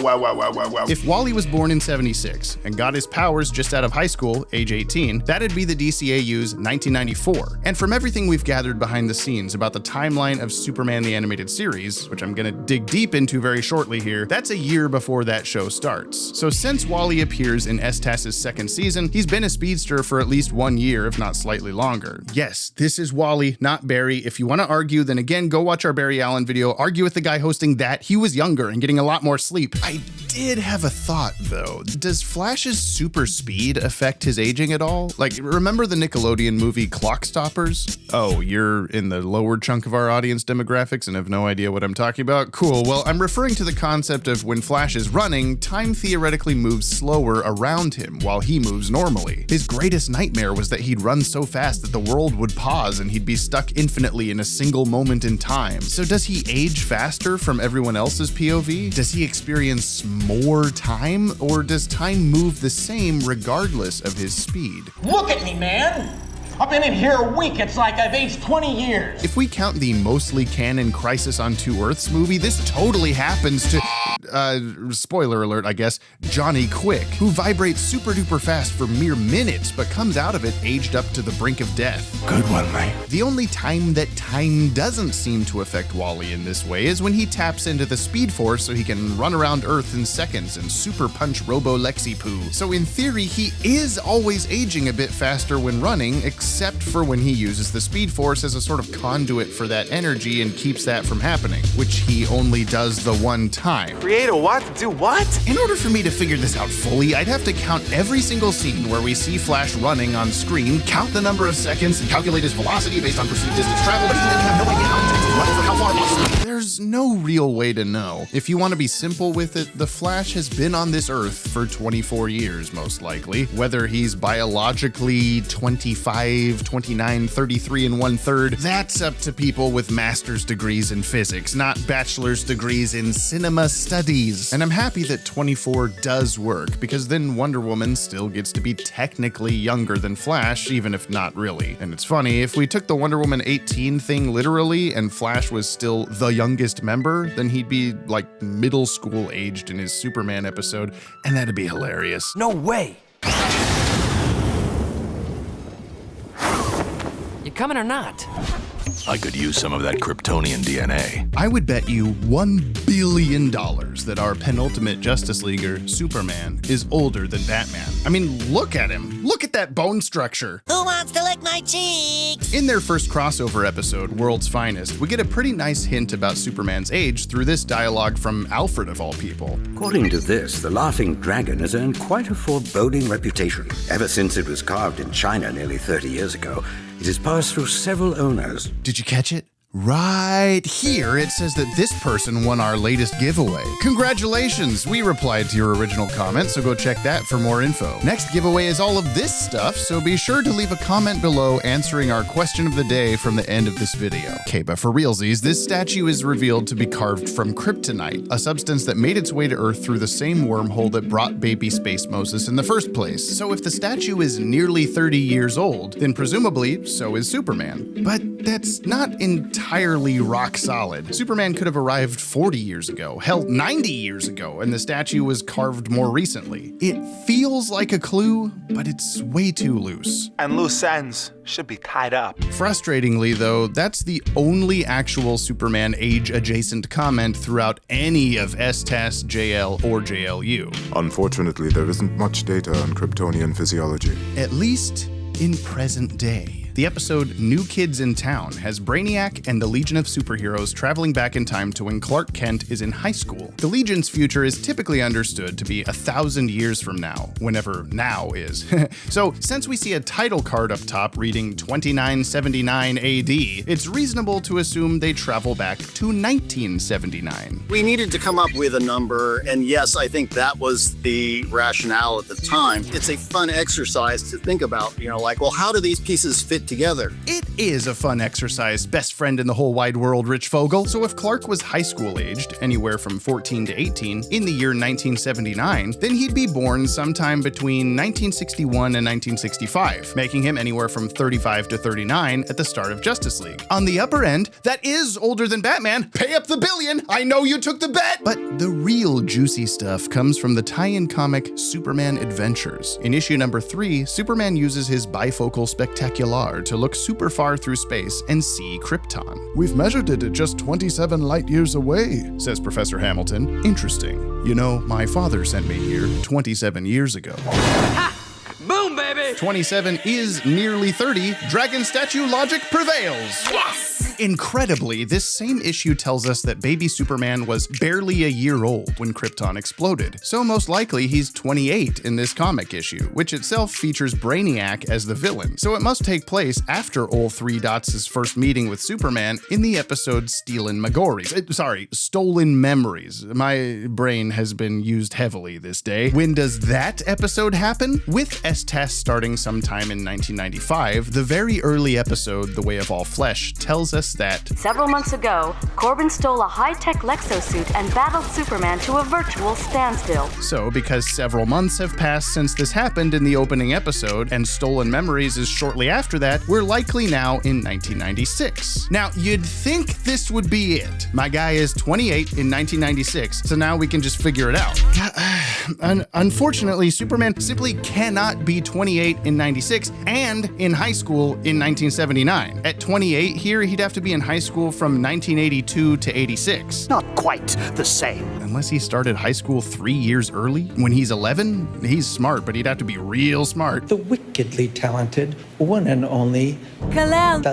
If Wally was born in 76 and got his powers just out of high school, age 18, that'd be the DCAU's 1994. And from everything we've gathered behind the scenes about the timeline of Superman the Animated Series, which I'm gonna dig deep into very shortly here, that's a year before that show starts. So since Wally appears in S-TAS's second season, he's been a speedster for at least 1 year, if not slightly longer. Yes, this is Wally, not Barry. If you want to argue, then again, go watch our Barry Allen video, argue with the guy hosting that. He was younger and getting a lot more sleep. I did have a thought, though. Does Flash's super speed affect his aging at all? Like, remember the Nickelodeon movie Clock Stoppers? Oh, you're in the lower chunk of our audience demographics and have no idea what I'm talking about? Cool, well, I'm referring to the concept of when Flash is running, time theoretically moves slower around him while he moves normally. His greatest nightmare was that he'd run so fast that the world would pause and he'd be stuck infinitely in a single moment in time. So does he age faster from everyone else's POV? Does he experience more time? Or does time move the same regardless of his speed? Look at me, man! I've been in here a week. It's like I've aged 20 years. If we count the mostly canon Crisis on Two Earths movie, this totally happens to, spoiler alert, I guess, Johnny Quick, who vibrates super duper fast for mere minutes, but comes out of it aged up to the brink of death. Good one, mate. The only time that time doesn't seem to affect Wally in this way is when he taps into the Speed Force so he can run around Earth in seconds and super punch Robo Lexi Poo. So in theory, he is always aging a bit faster when running, except for when he uses the Speed Force as a sort of conduit for that energy and keeps that from happening, which he only does the one time. Create a what? Do what? In order for me to figure this out fully, I'd have to count every single scene where we see Flash running on screen, count the number of seconds, and calculate his velocity based on perceived distance traveled, but even then have no idea how intense he's running for how far. There's no real way to know. If you want to be simple with it, the Flash has been on this Earth for 24 years, most likely. Whether he's biologically 25, 29, 33 and 1/3, that's up to people with master's degrees in physics, not bachelor's degrees in cinema studies. And I'm happy that 24 does work, because then Wonder Woman still gets to be technically younger than Flash, even if not really. And it's funny, if we took the Wonder Woman 18 thing literally and Flash was still the youngest member, then he'd be like middle school aged in his Superman episode, and that'd be hilarious. No way. You coming or not? I could use some of that Kryptonian DNA. I would bet you $1 billion that our penultimate Justice Leaguer, Superman, is older than Batman. I mean, look at him. Look at that bone structure. Who wants to lick my cheeks? In their first crossover episode, World's Finest, we get a pretty nice hint about Superman's age through this dialogue from Alfred of all people. According to this, the Laughing Dragon has earned quite a foreboding reputation. Ever since it was carved in China nearly 30 years ago, it has passed through several owners. Did you catch it? Right here, it says that this person won our latest giveaway. Congratulations! We replied to your original comment, so go check that for more info. Next giveaway is all of this stuff, so be sure to leave a comment below answering our question of the day from the end of this video. Okay, but for realsies, this statue is revealed to be carved from kryptonite, a substance that made its way to Earth through the same wormhole that brought baby Space Moses in the first place. So if the statue is nearly 30 years old, then presumably so is Superman. But that's not entirely rock solid. Superman could have arrived 40 years ago, hell 90 years ago, and the statue was carved more recently. It feels like a clue, but it's way too loose. And loose ends should be tied up. Frustratingly though, that's the only actual Superman age-adjacent comment throughout any of STAS, JL, or JLU. Unfortunately, there isn't much data on Kryptonian physiology. At least in present day. The episode New Kids in Town has Brainiac and the Legion of Superheroes traveling back in time to when Clark Kent is in high school. The Legion's future is typically understood to be 1,000 years from now, whenever now is. So, since we see a title card up top reading 2979 AD, it's reasonable to assume they travel back to 1979. We needed to come up with a number, and yes, I think that was the rationale at the time. It's a fun exercise to think about, like, well, how do these pieces fit together? It is a fun exercise, best friend in the whole wide world, Rich Fogel. So if Clark was high school aged, anywhere from 14 to 18, in the year 1979, then he'd be born sometime between 1961 and 1965, making him anywhere from 35 to 39 at the start of Justice League. On the upper end, that is older than Batman. Pay up the billion! I know you took the bet! But the real juicy stuff comes from the tie-in comic Superman Adventures. In issue number 3, Superman uses his bifocal spectacular to look super far through space and see Krypton. We've measured it at just 27 light years away, says Professor Hamilton. Interesting. You know, my father sent me here 27 years ago. Ha! Boom, baby! 27 is nearly 30. Dragon statue logic prevails. Yes! Incredibly, this same issue tells us that baby Superman was barely a year old when Krypton exploded. So most likely he's 28 in this comic issue, which itself features Brainiac as the villain. So it must take place after Ol 3 Dots' first meeting with Superman in the episode Stolen Memories. My brain has been used heavily this day. When does that episode happen? With STAS starting sometime in 1995, the very early episode, The Way of All Flesh, tells us that several months ago, Corbin stole a high-tech Lexosuit and battled Superman to a virtual standstill. So, because several months have passed since this happened in the opening episode, and Stolen Memories is shortly after that, we're likely now in 1996. Now, you'd think this would be it. My guy is 28 in 1996, so now we can just figure it out. Unfortunately, Superman simply cannot be 28 in 96 and in high school in 1979. At 28 here, he'd have to be in high school from 1982 to 86. Not quite the same. Unless he started high school 3 years early? When he's 11? He's smart, but he'd have to be real smart. The wickedly talented, one and only Kal-El.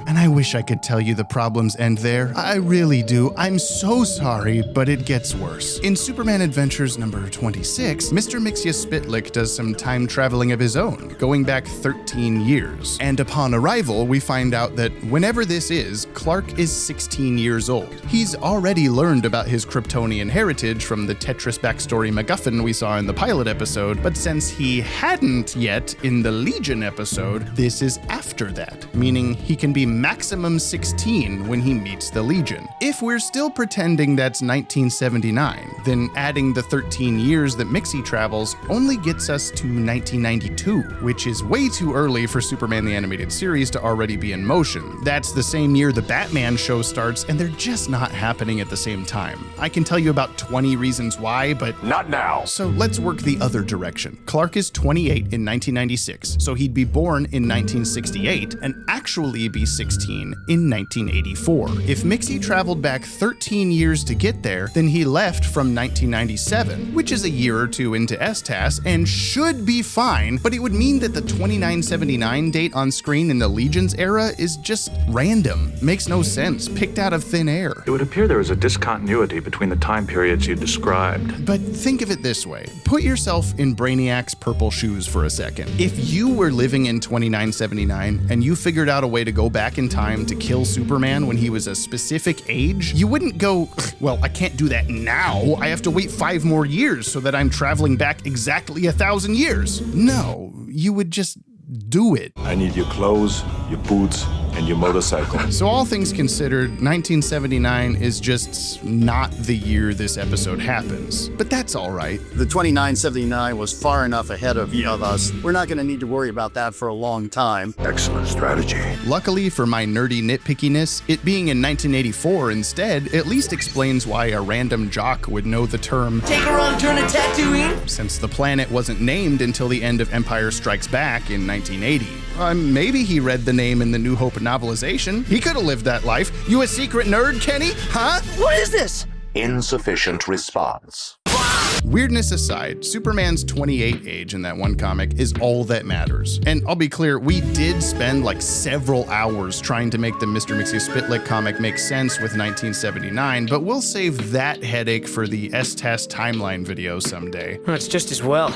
And I wish I could tell you the problems end there. I really do. I'm so sorry, but it gets worse. In Superman Adventures number 26, Mr. Mixia Spitlick does some time traveling of his own, going back 13 years. And upon arrival, we find out that whenever this is, Clark is 16 years old. He's already learned about his Kryptonian heritage from the Tetris backstory MacGuffin we saw in the pilot episode, but since he hadn't yet in the Legion episode, this is after that, meaning he can be maximum 16 when he meets the Legion. If we're still pretending that's 1979, then adding the 13 years that Mixie travels only gets us to 1992, which is way too early for Superman the Animated Series to already be in motion. That's the same year the Batman show starts, and they're just not happening at the same time. I can tell you about 20 reasons why, but not now. So let's work the other direction. Clark is 28 in 1996, so he'd be born in 1968 and actually be 16 in 1984. If Mixie traveled back 13 years to get there, then he left from 1997, which is a year or two into STAS, and should be fine, but it would mean that the 2979 date on screen in the Legion's era is just random. Makes no sense, picked out of thin air. It would appear there was a discontinuity between the time periods you described. But think of it this way. Put yourself in Brainiac's purple shoes for a second. If you were living in 2979 and you figured out a way to go back in time to kill Superman when he was a specific age, you wouldn't go, well, I can't do that now. I have to wait 5 more years so that I'm traveling back exactly 1,000 years. No, you would just do it. I need your clothes, your boots, and your motorcycle. So all things considered, 1979 is just not the year this episode happens. But that's all right. The 2979 was far enough ahead of us. We're not going to need to worry about that for a long time. Excellent strategy. Luckily for my nerdy nitpickiness, it being in 1984 instead at least explains why a random jock would know the term Take a wrong turn at Tatooine, since the planet wasn't named until the end of Empire Strikes Back in 1980. Maybe he read the name in the New Hope novelization. He could have lived that life. You a secret nerd, Kenny? Huh? What is this? Insufficient response. Weirdness aside, Superman's 28 age in that one comic is all that matters. And I'll be clear, we did spend like several hours trying to make the Mr. Mixie Spitlick comic make sense with 1979, but we'll save that headache for the STAS timeline video someday. Well, it's just as well.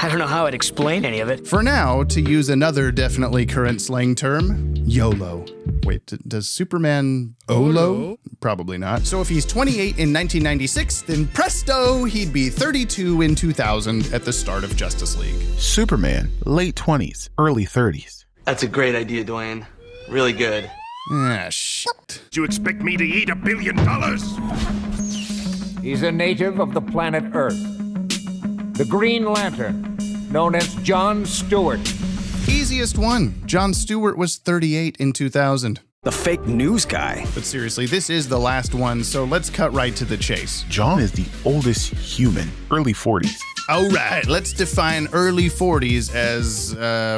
I don't know how I'd explain any of it. For now, to use another definitely current slang term, YOLO. Wait, does Superman OLO? Probably not. So if he's 28 in 1996, then presto, he'd be 32 in 2000 at the start of Justice League. Superman, late 20s, early 30s. That's a great idea, Dwayne. Really good. Ah, shit. Do you expect me to eat $1 billion? He's a native of the planet Earth. The Green Lantern, known as John Stewart. Easiest one. John Stewart was 38 in 2000. The fake news guy. But seriously, this is the last one, so let's cut right to the chase. John is the oldest human, early 40s. All right, let's define early 40s as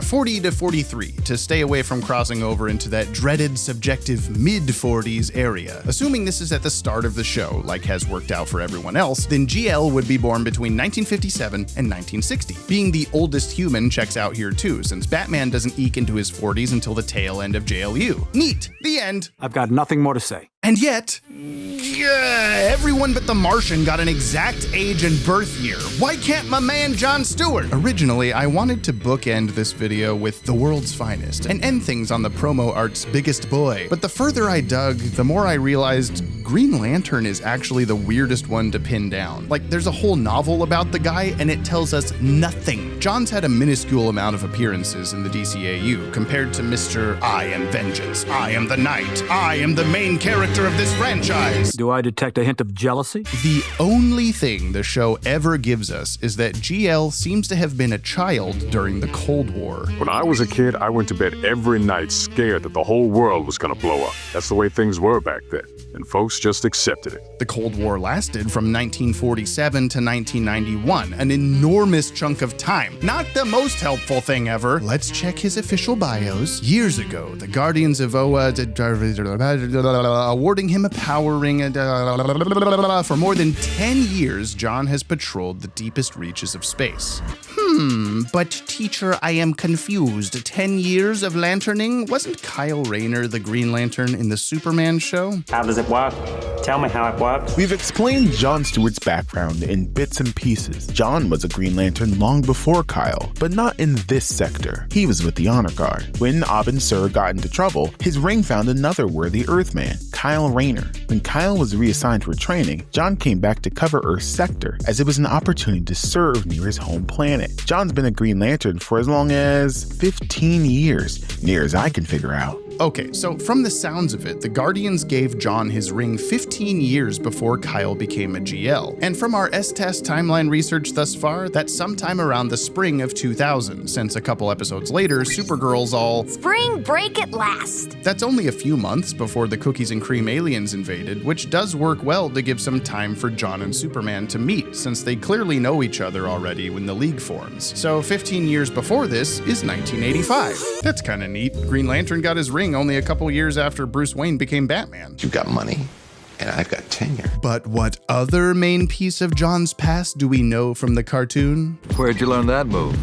40 to 43 to stay away from crossing over into that dreaded subjective mid-40s area. Assuming this is at the start of the show, like has worked out for everyone else, then GL would be born between 1957 and 1960. Being the oldest human checks out here too, since Batman doesn't eke into his 40s until the tail end of JLU. Neat. The end. I've got nothing more to say. And yet, everyone but the Martian got an exact age and birth year. Why can't my man John Stewart? Originally, I wanted to bookend this video with the world's finest and end things on the promo art's biggest boy. But the further I dug, the more I realized Green Lantern is actually the weirdest one to pin down. Like, there's a whole novel about the guy and it tells us nothing. John's had a minuscule amount of appearances in the DCAU compared to Mr. I am Vengeance, I am the Knight, I am the main character of this franchise. Do I detect a hint of jealousy? The only thing the show ever gives us is that GL seems to have been a child during the Cold War. When I was a kid, I went to bed every night scared that the whole world was gonna blow up. That's the way things were back then, and folks just accepted it. The Cold War lasted from 1947 to 1991, an enormous chunk of time. Not the most helpful thing ever. Let's check his official bios. Years ago, the Guardians of Oa awarding him a power ring. For more than 10 years, John has patrolled the deepest reaches of space. But teacher, I am confused. 10 years of lanterning? Wasn't Kyle Rayner the Green Lantern in the Superman show? How does it work? Tell me how it works. We've explained John Stewart's background in bits and pieces. John was a Green Lantern long before Kyle, but not in this sector. He was with the Honor Guard. When Abin Sur got into trouble, his ring found another worthy Earthman, Kyle Rayner. When Kyle was reassigned for training, John came back to cover Earth's sector, as it was an opportunity to serve near his home planet. John's been a Green Lantern for as long as 15 years, near as I can figure out. Okay, so from the sounds of it, the Guardians gave John his ring 15 years before Kyle became a GL. And from our S-Test timeline research thus far, that's sometime around the spring of 2000, since a couple episodes later, Supergirl's all spring break at last. That's only a few months before the cookies and cream aliens invaded, which does work well to give some time for John and Superman to meet, since they clearly know each other already when the League forms. So 15 years before this is 1985. That's kinda neat. Green Lantern got his ring only a couple years after Bruce Wayne became Batman. You've got money, and I've got tenure. But what other main piece of John's past do we know from the cartoon? Where'd you learn that move?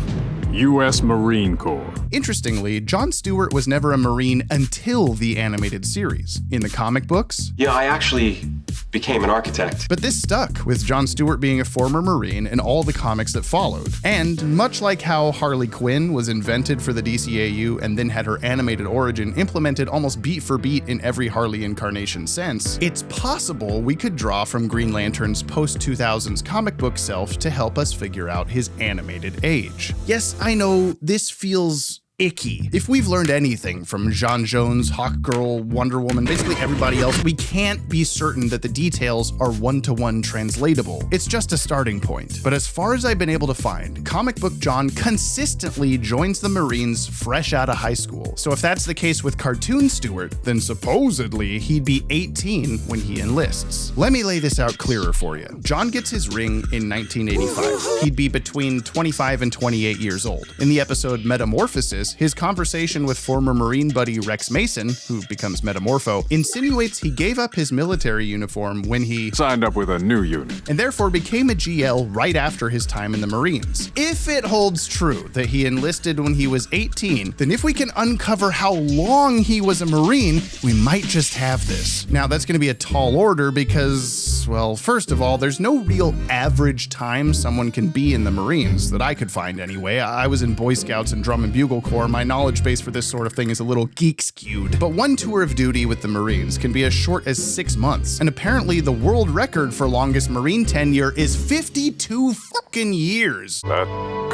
U.S. Marine Corps. Interestingly, John Stewart was never a Marine until the animated series. In the comic books, yeah, I actually became an architect. But this stuck, with John Stewart being a former Marine in all the comics that followed. And much like how Harley Quinn was invented for the DCAU and then had her animated origin implemented almost beat for beat in every Harley incarnation since, it's possible we could draw from Green Lantern's post-2000s comic book self to help us figure out his animated age. Yes, I know this feels icky. If we've learned anything from J'onn J'onzz, Hawkgirl, Wonder Woman, basically everybody else, we can't be certain that the details are one-to-one translatable. It's just a starting point. But as far as I've been able to find, comic book John consistently joins the Marines fresh out of high school. So if that's the case with cartoon Stewart, then supposedly he'd be 18 when he enlists. Let me lay this out clearer for you. John gets his ring in 1985. He'd be between 25 and 28 years old. In the episode Metamorphosis, his conversation with former Marine buddy Rex Mason, who becomes Metamorpho, insinuates he gave up his military uniform when he signed up with a new unit, and therefore became a GL right after his time in the Marines. If it holds true that he enlisted when he was 18, then if we can uncover how long he was a Marine, we might just have this. Now, that's going to be a tall order because, well, first of all, there's no real average time someone can be in the Marines that I could find anyway. I was in Boy Scouts and Drum and Bugle Corps. My knowledge base for this sort of thing is a little geek skewed. But one tour of duty with the Marines can be as short as 6 months. And apparently the world record for longest Marine tenure is 52 fucking years. That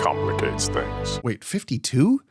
complicates things. Wait, 52?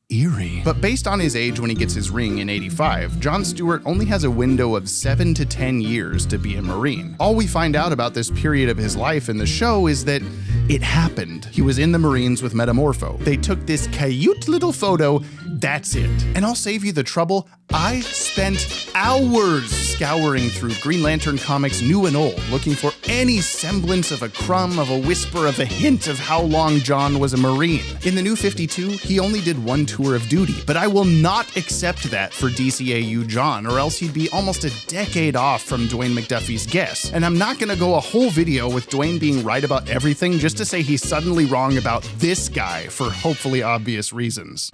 Eerie. But based on his age when he gets his ring in 85, John Stewart only has a window of 7 to 10 years to be a Marine. All we find out about this period of his life in the show is that it happened. He was in the Marines with Metamorpho. They took this cute little photo, that's it. And I'll save you the trouble, I spent hours scouring through Green Lantern comics new and old, looking for any semblance of a crumb, of a whisper, of a hint of how long John was a Marine. In the New 52, he only did one tour of duty, but I will not accept that for DCAU John, or else he'd be almost a decade off from Dwayne McDuffie's guess. And I'm not gonna go a whole video with Dwayne being right about everything just to say he's suddenly wrong about this guy for hopefully obvious reasons.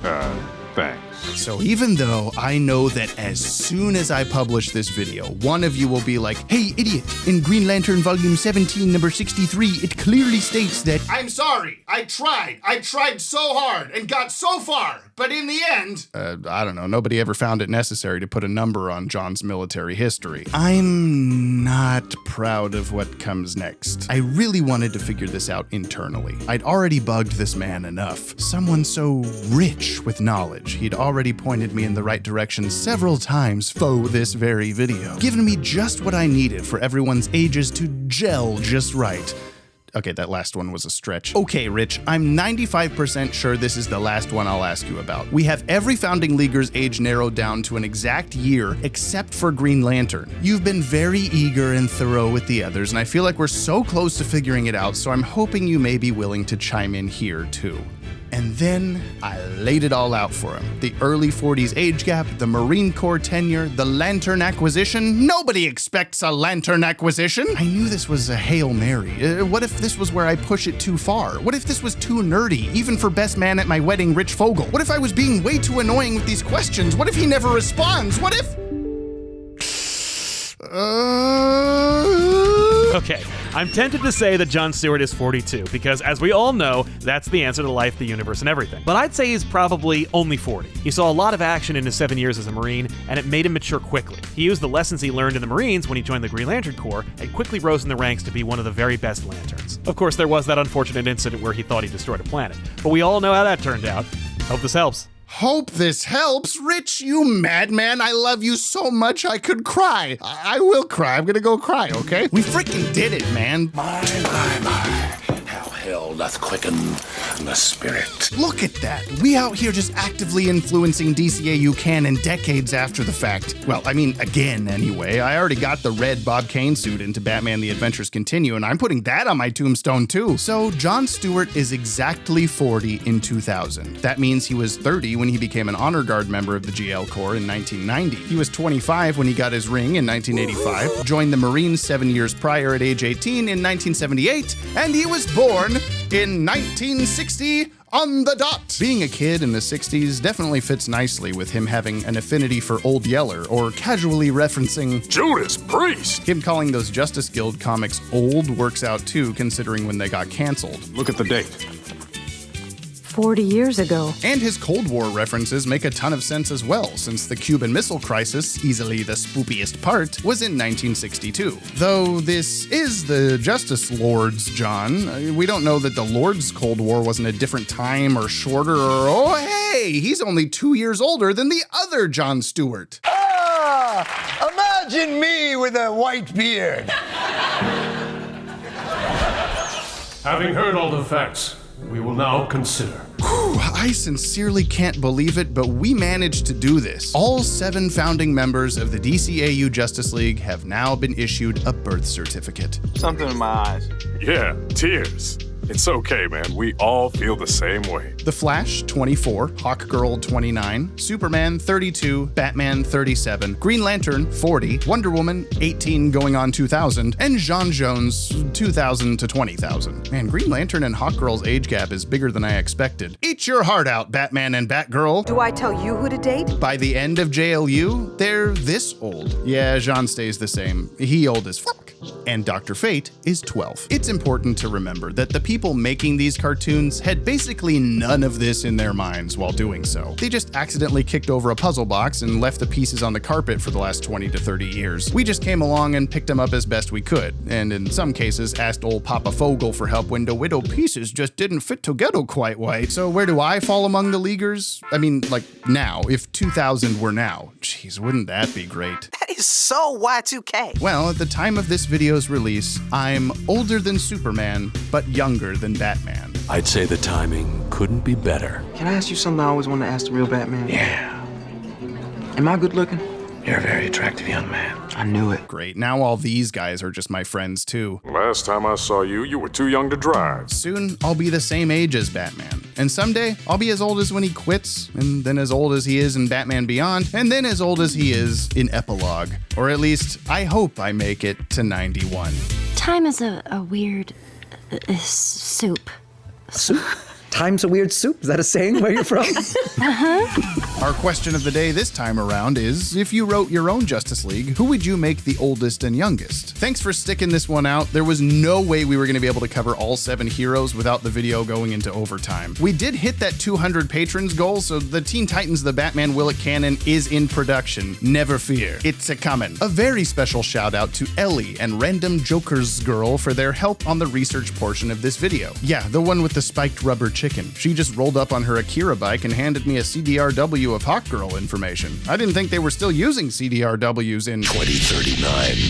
Thanks. So even though I know that as soon as I publish this video, one of you will be like, hey idiot, in Green Lantern Volume 17, number 63, it clearly states that I'm sorry, I tried so hard and got so far, but in the end, I don't know, nobody ever found it necessary to put a number on John's military history. I'm not proud of what comes next. I really wanted to figure this out internally. I'd already bugged this man enough. Someone so rich with knowledge. He'd already pointed me in the right direction several times for this very video, giving me just what I needed for everyone's ages to gel just right. Okay, that last one was a stretch. Okay, Rich, I'm 95% sure this is the last one I'll ask you about. We have every Founding Leaguer's age narrowed down to an exact year, except for Green Lantern. You've been very eager and thorough with the others, and I feel like we're so close to figuring it out, so I'm hoping you may be willing to chime in here, too. And then I laid it all out for him. The early 40s age gap, the Marine Corps tenure, the Lantern acquisition. Nobody expects a Lantern acquisition. I knew this was a Hail Mary. What if this was where I push it too far? What if this was too nerdy, even for best man at my wedding, Rich Fogel? What if I was being way too annoying with these questions? What if he never responds? What if... Okay, I'm tempted to say that John Stewart is 42, because as we all know, that's the answer to life, the universe, and everything. But I'd say he's probably only 40. He saw a lot of action in his 7 years as a Marine, and it made him mature quickly. He used the lessons he learned in the Marines when he joined the Green Lantern Corps, and quickly rose in the ranks to be one of the very best Lanterns. Of course, there was that unfortunate incident where he thought he destroyed a planet, but we all know how that turned out. Hope this helps. Hope this helps. Rich, you madman. I love you so much I could cry. I will cry. I'm gonna go cry, okay? We freaking did it, man. My. How hell doth quicken the spirit. Look at that. We out here just actively influencing DCAU canon decades after the fact. Well, I mean, again, anyway. I already got the red Bob Kane suit into Batman The Adventures Continue, and I'm putting that on my tombstone too. So John Stewart is exactly 40 in 2000. That means he was 30 when he became an honor guard member of the GL Corps in 1990. He was 25 when he got his ring in 1985, joined the Marines 7 years prior at age 18 in 1978, and he was born in 1960 on the dot. Being a kid in the 60s definitely fits nicely with him having an affinity for Old Yeller, or casually referencing Judas Priest. Him calling those Justice Guild comics old works out too, considering when they got canceled. Look at the date. 40 years ago. And his Cold War references make a ton of sense as well, since the Cuban Missile Crisis, easily the spoopiest part, was in 1962. Though this is the Justice Lord's John, we don't know that the Lord's Cold War wasn't a different time or shorter or, oh hey, he's only 2 years older than the other John Stewart. Ah! Imagine me with a white beard. Having heard all the facts, we will now consider. Whew, I sincerely can't believe it, but we managed to do this. All 7 founding members of the DCAU Justice League have now been issued a birth certificate. Something in my eyes. Yeah, tears. It's okay, man. We all feel the same way. The Flash, 24, Hawkgirl, 29, Superman, 32, Batman, 37, Green Lantern, 40, Wonder Woman, 18 going on 2000, and J'onn J'onzz, 2000 to 20,000. Man, Green Lantern and Hawkgirl's age gap is bigger than I expected. Eat your heart out, Batman and Batgirl. Do I tell you who to date? By the end of JLU, they're this old. Yeah, J'onn stays the same. He old as fuck. And Dr. Fate is 12. It's important to remember that the people making these cartoons had basically none of this in their minds while doing so. They just accidentally kicked over a puzzle box and left the pieces on the carpet for the last 20 to 30 years. We just came along and picked them up as best we could, and in some cases asked old Papa Fogel for help when the widow pieces just didn't fit together quite right. So where do I fall among the leaguers? I mean, like now, if 2000 were now. Jeez, wouldn't that be great? That is so Y2K. Well, at the time of this video's release, I'm older than Superman, but younger than Batman. I'd say the timing couldn't be better. Can I ask you something I always wanted to ask the real Batman? Yeah. Am I good looking? You're a very attractive young man. I knew it. Great, now all these guys are just my friends too. Last time I saw you, you were too young to drive. Soon, I'll be the same age as Batman. And someday, I'll be as old as when he quits, and then as old as he is in Batman Beyond, and then as old as he is in Epilogue. Or at least, I hope I make it to 91. Time is a weird soup. Soup? Time's a weird soup. Is that a saying where you're from? Our question of the day this time around is, if you wrote your own Justice League, who would you make the oldest and youngest? Thanks for sticking this one out. There was no way we were going to be able to cover all 7 heroes without the video going into overtime. We did hit that 200 patrons goal, so the Teen Titans The Batman Willet canon is in production. Never fear. It's a comin'. A very special shout out to Ellie and Random Joker's Girl for their help on the research portion of this video. Yeah, the one with the spiked rubber chicken. She just rolled up on her Akira bike and handed me a CDRW of Hawkgirl information. I didn't think they were still using CDRWs in 2039.